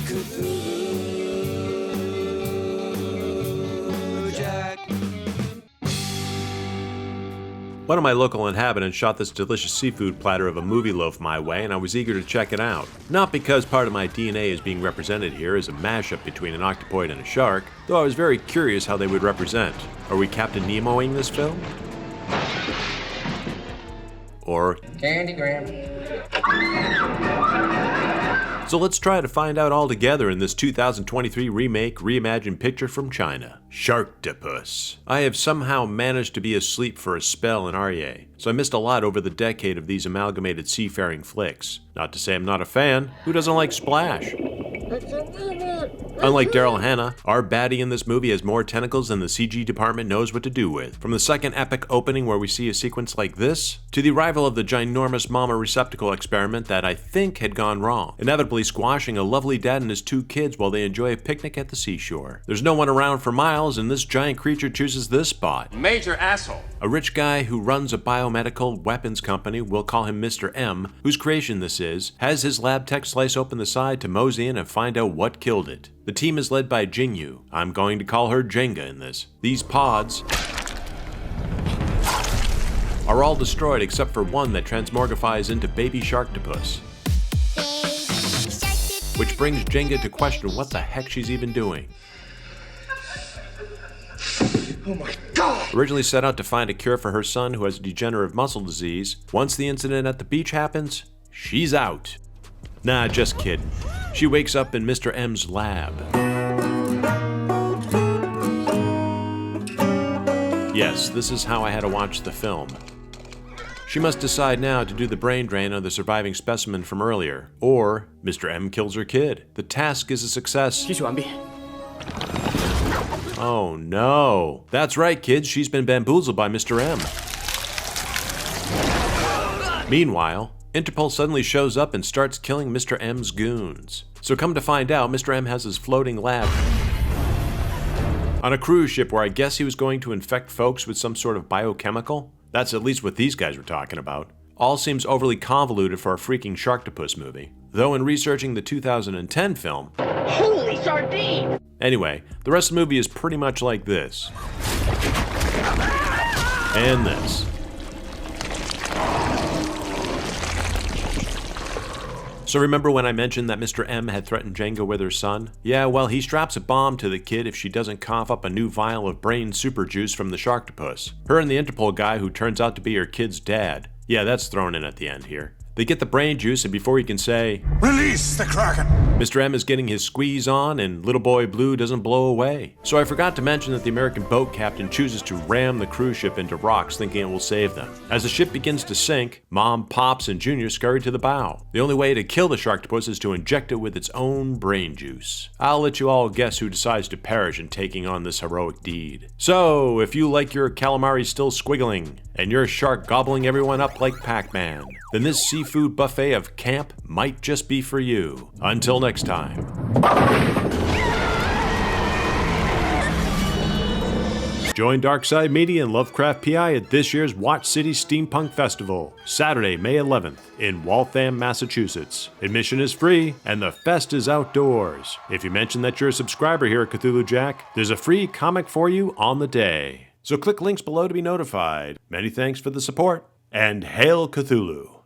CTHULHU Jack. One of my local inhabitants shot this delicious seafood platter of a movie loaf my way, and I was eager to check it out. Not because part of my DNA is being represented here as a mashup between an octopoid and a shark, though I was very curious how they would represent. Are we Captain Nemoing this film? Or Candy Graham. So let's try to find out all together in this 2023 remake reimagined picture from China, Sharktopus. I have somehow managed to be asleep for a spell in REA, so I missed a lot over the decade of these amalgamated seafaring flicks. Not to say I'm not a fan, who doesn't like Splash? Unlike Daryl Hannah, our baddie in this movie has more tentacles than the CG department knows what to do with. From the second epic opening where we see a sequence like this, to the arrival of the ginormous mama receptacle experiment that I think had gone wrong, inevitably squashing a lovely dad and his 2 kids while they enjoy a picnic at the seashore. There's no one around for miles, and this giant creature chooses this spot. Major asshole. A rich guy who runs a biomedical weapons company, we'll call him Mr. M, whose creation this is, has his lab tech slice open the side to mosey in and find out what killed it. The team is led by Jingle. I'm going to call her Jenga in this. These pods are all destroyed except for one that transmorgifies into baby Sharktopus. Which brings Jenga to question what the heck she's even doing. Oh my God! Originally set out to find a cure for her son who has degenerative muscle disease, once the incident at the beach happens, she's out. Nah, just kidding. She wakes up in Mr. M's lab. Yes, this is how I had to watch the film. She must decide now to do the brain drain on the surviving specimen from earlier, or Mr. M kills her kid. The task is a success. Oh no. That's right, kids, she's been bamboozled by Mr. M. Meanwhile, Interpol suddenly shows up and starts killing Mr. M's goons. So come to find out, Mr. M has his floating lab on a cruise ship where I guess he was going to infect folks with some sort of biochemical. That's at least what these guys were talking about. All seems overly convoluted for a freaking Sharktopus movie. Though in researching the 2010 film... Holy sardine! Anyway, the rest of the movie is pretty much like this. And this. So remember when I mentioned that Mr. M had threatened Jenga with her son? Yeah, well, he straps a bomb to the kid if she doesn't cough up a new vial of brain super juice from the Sharktopus. Her and the Interpol guy who turns out to be her kid's dad. Yeah, that's thrown in at the end here. They get the brain juice, and before he can say, "Release the Kraken!" Mr. M is getting his squeeze on, and little boy Blue doesn't blow away. So I forgot to mention that the American boat captain chooses to ram the cruise ship into rocks thinking it will save them. As the ship begins to sink, Mom, Pops, and Junior scurry to the bow. The only way to kill the Sharktopus is to inject it with its own brain juice. I'll let you all guess who decides to perish in taking on this heroic deed. So, if you like your calamari still squiggling, and your shark gobbling everyone up like Pac-Man, then this seafood buffet of camp might just be for you. Until next time. Join Darkside Media and Lovecraft PI at this year's Watch City Steampunk Festival, Saturday, May 11th, in Waltham, Massachusetts. Admission is free, and the fest is outdoors. If you mention that you're a subscriber here at Cthulhu Jack, there's a free comic for you on the day. So click links below to be notified. Many thanks for the support, and Hail Cthulhu!